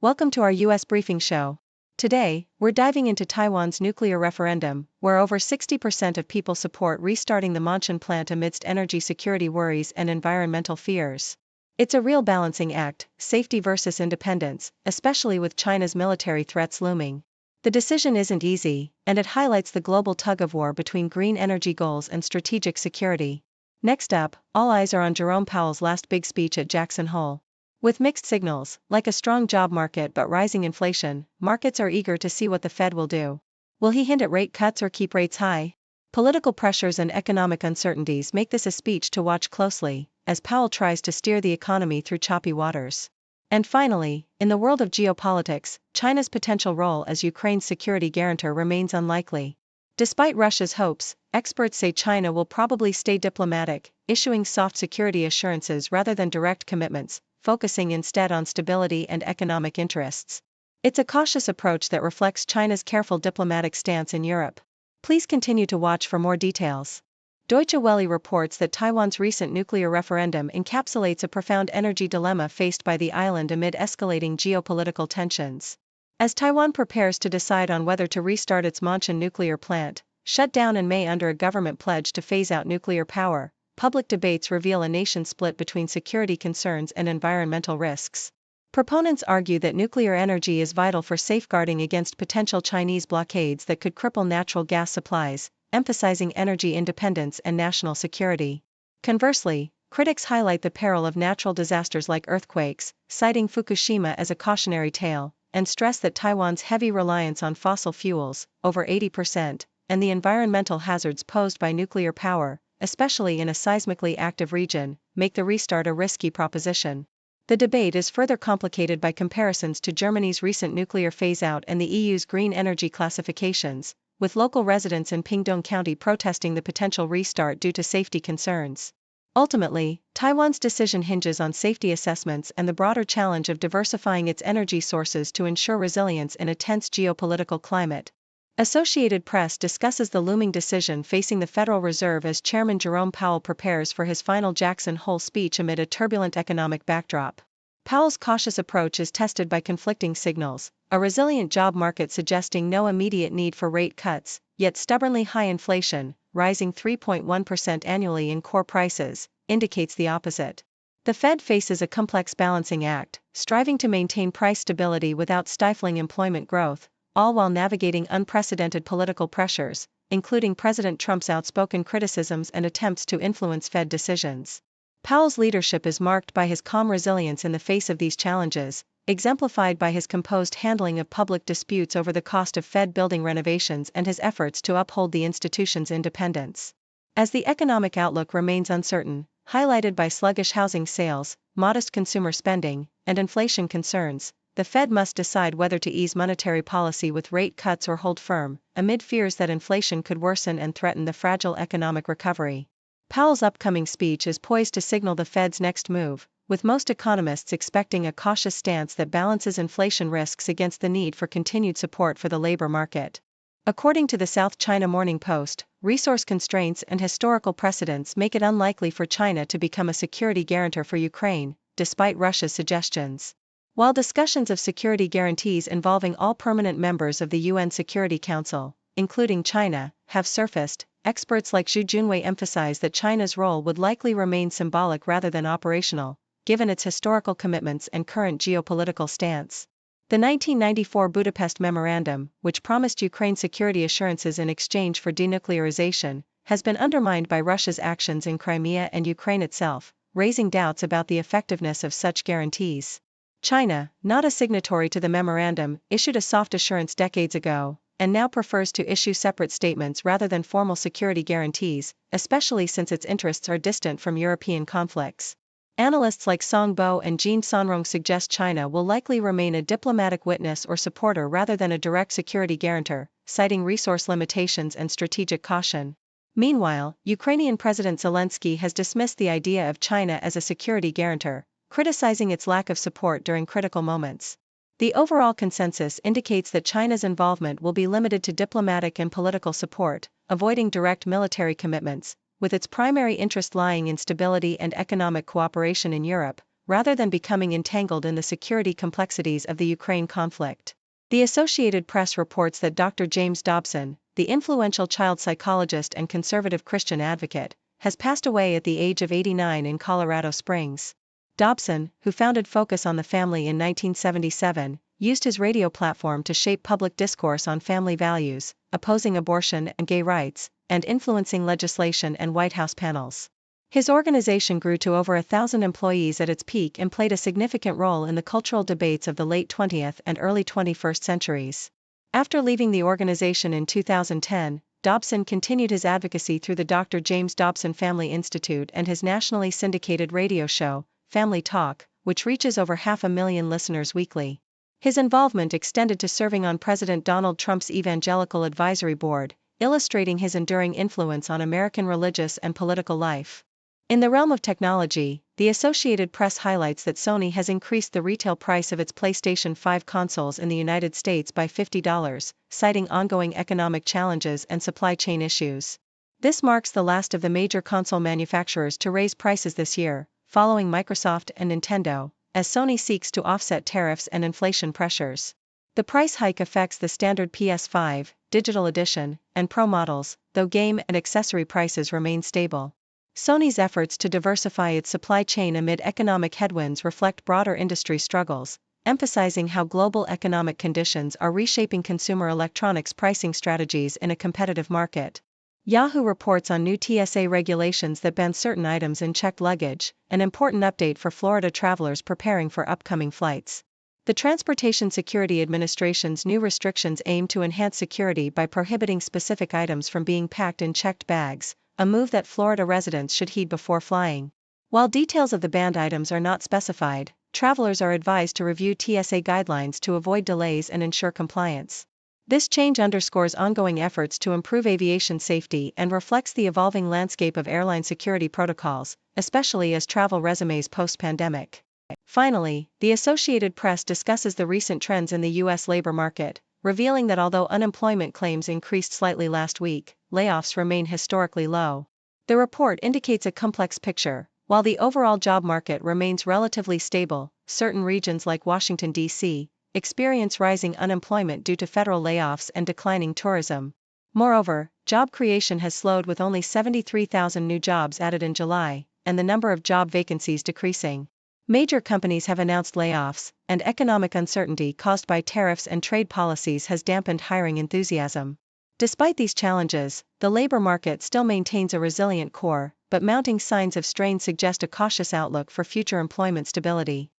Welcome to our U.S. briefing show. Today, we're diving into Taiwan's nuclear referendum, where over 60% of people support restarting the Maanshan plant amidst energy security worries and environmental fears. It's a real balancing act, safety versus independence, especially with China's military threats looming. The decision isn't easy, and it highlights the global tug-of-war between green energy goals and strategic security. Next up, all eyes are on Jerome Powell's last big speech at Jackson Hole. With mixed signals, like a strong job market but rising inflation, markets are eager to see what the Fed will do. Will he hint at rate cuts or keep rates high? Political pressures and economic uncertainties make this a speech to watch closely, as Powell tries to steer the economy through choppy waters. And finally, in the world of geopolitics, China's potential role as Ukraine's security guarantor remains unlikely. Despite Russia's hopes, experts say China will probably stay diplomatic, issuing soft security assurances rather than direct commitments, focusing instead on stability and economic interests. It's a cautious approach that reflects China's careful diplomatic stance in Europe. Please continue to watch for more details. Deutsche Welle reports that Taiwan's recent nuclear referendum encapsulates a profound energy dilemma faced by the island amid escalating geopolitical tensions. As Taiwan prepares to decide on whether to restart its Maanshan nuclear plant, shut down in May under a government pledge to phase out nuclear power, public debates reveal a nation split between security concerns and environmental risks. Proponents argue that nuclear energy is vital for safeguarding against potential Chinese blockades that could cripple natural gas supplies, emphasizing energy independence and national security. Conversely, critics highlight the peril of natural disasters like earthquakes, citing Fukushima as a cautionary tale, and stress that Taiwan's heavy reliance on fossil fuels, over 80%, and the environmental hazards posed by nuclear power, especially in a seismically active region, make the restart a risky proposition. The debate is further complicated by comparisons to Germany's recent nuclear phase-out and the EU's green energy classifications, with local residents in Pingdong County protesting the potential restart due to safety concerns. Ultimately, Taiwan's decision hinges on safety assessments and the broader challenge of diversifying its energy sources to ensure resilience in a tense geopolitical climate. Associated Press discusses the looming decision facing the Federal Reserve as Chairman Jerome Powell prepares for his final Jackson Hole speech amid a turbulent economic backdrop. Powell's cautious approach is tested by conflicting signals, a resilient job market suggesting no immediate need for rate cuts, yet stubbornly high inflation, rising 3.1% annually in core prices, indicates the opposite. The Fed faces a complex balancing act, striving to maintain price stability without stifling employment growth, all while navigating unprecedented political pressures, including President Trump's outspoken criticisms and attempts to influence Fed decisions. Powell's leadership is marked by his calm resilience in the face of these challenges, exemplified by his composed handling of public disputes over the cost of Fed building renovations and his efforts to uphold the institution's independence. As the economic outlook remains uncertain, highlighted by sluggish housing sales, modest consumer spending, and inflation concerns, the Fed must decide whether to ease monetary policy with rate cuts or hold firm, amid fears that inflation could worsen and threaten the fragile economic recovery. Powell's upcoming speech is poised to signal the Fed's next move, with most economists expecting a cautious stance that balances inflation risks against the need for continued support for the labor market. According to the South China Morning Post, resource constraints and historical precedents make it unlikely for China to become a security guarantor for Ukraine, despite Russia's suggestions. While discussions of security guarantees involving all permanent members of the UN Security Council, including China, have surfaced, experts like Zhu Junwei emphasize that China's role would likely remain symbolic rather than operational, given its historical commitments and current geopolitical stance. The 1994 Budapest Memorandum, which promised Ukraine security assurances in exchange for denuclearization, has been undermined by Russia's actions in Crimea and Ukraine itself, raising doubts about the effectiveness of such guarantees. China, not a signatory to the memorandum, issued a soft assurance decades ago, and now prefers to issue separate statements rather than formal security guarantees, especially since its interests are distant from European conflicts. Analysts like Song Bo and Jean Sonrong suggest China will likely remain a diplomatic witness or supporter rather than a direct security guarantor, citing resource limitations and strategic caution. Meanwhile, Ukrainian President Zelensky has dismissed the idea of China as a security guarantor, criticizing its lack of support during critical moments. The overall consensus indicates that China's involvement will be limited to diplomatic and political support, avoiding direct military commitments, with its primary interest lying in stability and economic cooperation in Europe, rather than becoming entangled in the security complexities of the Ukraine conflict. The Associated Press reports that Dr. James Dobson, the influential child psychologist and conservative Christian advocate, has passed away at the age of 89 in Colorado Springs. Dobson, who founded Focus on the Family in 1977, used his radio platform to shape public discourse on family values, opposing abortion and gay rights, and influencing legislation and White House panels. His organization grew to over 1,000 employees at its peak and played a significant role in the cultural debates of the late 20th and early 21st centuries. After leaving the organization in 2010, Dobson continued his advocacy through the Dr. James Dobson Family Institute and his nationally syndicated radio show, Family Talk, which reaches over 500,000 listeners weekly. His involvement extended to serving on President Donald Trump's Evangelical Advisory Board, illustrating his enduring influence on American religious and political life. In the realm of technology, the Associated Press highlights that Sony has increased the retail price of its PlayStation 5 consoles in the United States by $50, citing ongoing economic challenges and supply chain issues. This marks the last of the major console manufacturers to raise prices this year, following Microsoft and Nintendo, as Sony seeks to offset tariffs and inflation pressures. The price hike affects the standard PS5, Digital Edition, and Pro models, though game and accessory prices remain stable. Sony's efforts to diversify its supply chain amid economic headwinds reflect broader industry struggles, emphasizing how global economic conditions are reshaping consumer electronics pricing strategies in a competitive market. Yahoo reports on new TSA regulations that ban certain items in checked luggage, an important update for Florida travelers preparing for upcoming flights. The Transportation Security Administration's new restrictions aim to enhance security by prohibiting specific items from being packed in checked bags, a move that Florida residents should heed before flying. While details of the banned items are not specified, travelers are advised to review TSA guidelines to avoid delays and ensure compliance. This change underscores ongoing efforts to improve aviation safety and reflects the evolving landscape of airline security protocols, especially as travel resumes post-pandemic. Finally, the Associated Press discusses the recent trends in the U.S. labor market, revealing that although unemployment claims increased slightly last week, layoffs remain historically low. The report indicates a complex picture. While the overall job market remains relatively stable, certain regions like Washington, D.C., experience rising unemployment due to federal layoffs and declining tourism. Moreover, job creation has slowed with only 73,000 new jobs added in July, and the number of job vacancies decreasing. Major companies have announced layoffs, and economic uncertainty caused by tariffs and trade policies has dampened hiring enthusiasm. Despite these challenges, the labor market still maintains a resilient core, but mounting signs of strain suggest a cautious outlook for future employment stability.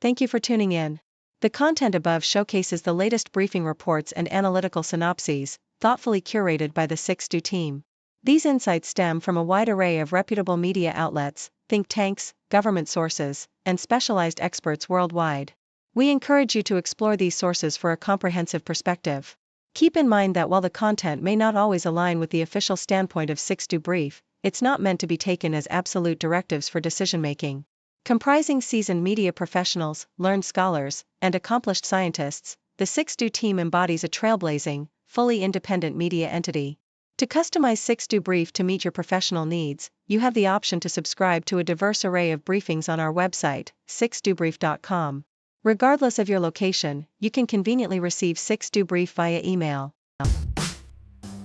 Thank you for tuning in. The content above showcases the latest briefing reports and analytical synopses, thoughtfully curated by the 6Do team. These insights stem from a wide array of reputable media outlets, think tanks, government sources, and specialized experts worldwide. We encourage you to explore these sources for a comprehensive perspective. Keep in mind that while the content may not always align with the official standpoint of 6Do Brief, it's not meant to be taken as absolute directives for decision-making. Comprising seasoned media professionals, learned scholars, and accomplished scientists, the 6Do team embodies a trailblazing, fully independent media entity. To customize 6Do Brief to meet your professional needs, you have the option to subscribe to a diverse array of briefings on our website, 6dobrief.com. Regardless of your location, you can conveniently receive 6Do Brief via email.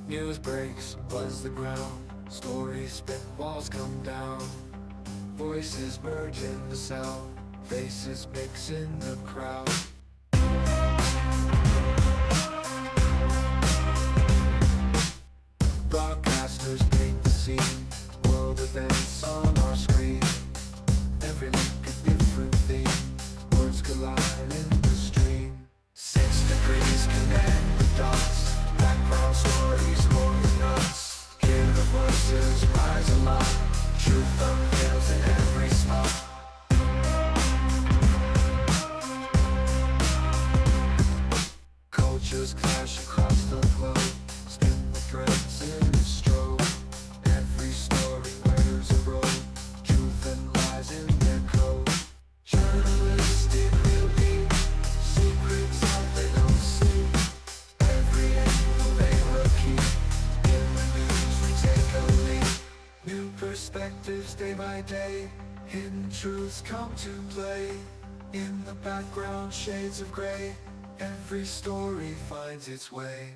News breaks, buzz the ground, stories spit, walls come down. Voices merge in the sound, faces mix in the crowd. Broadcasters paint the scene, world events on our screen. Every link a different theme, words collide in the stream. 6 degrees connect the dots, background stories holding us. Hear the voices rise aloft, truth unveils in every spot. Cultures clash across the globe, spin the threads in a stroke. Every story wears a robe, truth and lies in their code. Journalistic real deep, secrets out they don't sleep. Every angle they will keep, in the news we take a leap. perspectives day by day, hidden truths come to play. In the background, shades of gray, every story finds its way.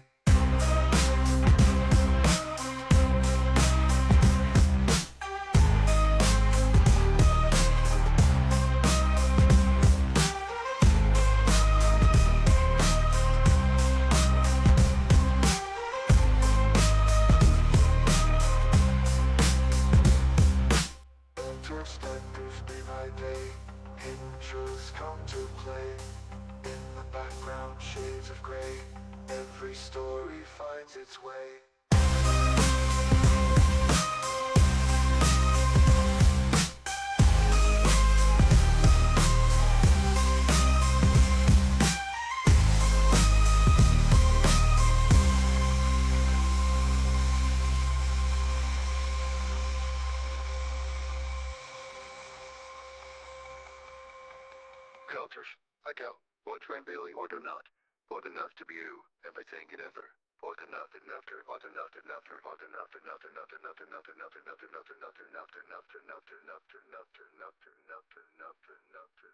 Perspectives day by day, hidden truths come to play. In the background, shades of gray, every story finds its way. Cultures, I go, what really or do not, what enough to be you, everything and ever, what enough and after, what enough and after, what enough and after, nothing, nothing, nothing, nothing, nothing, nothing, nothing, nothing, nothing, nothing, nothing, nothing, nothing, nothing, nothing, nothing, nothing, nothing.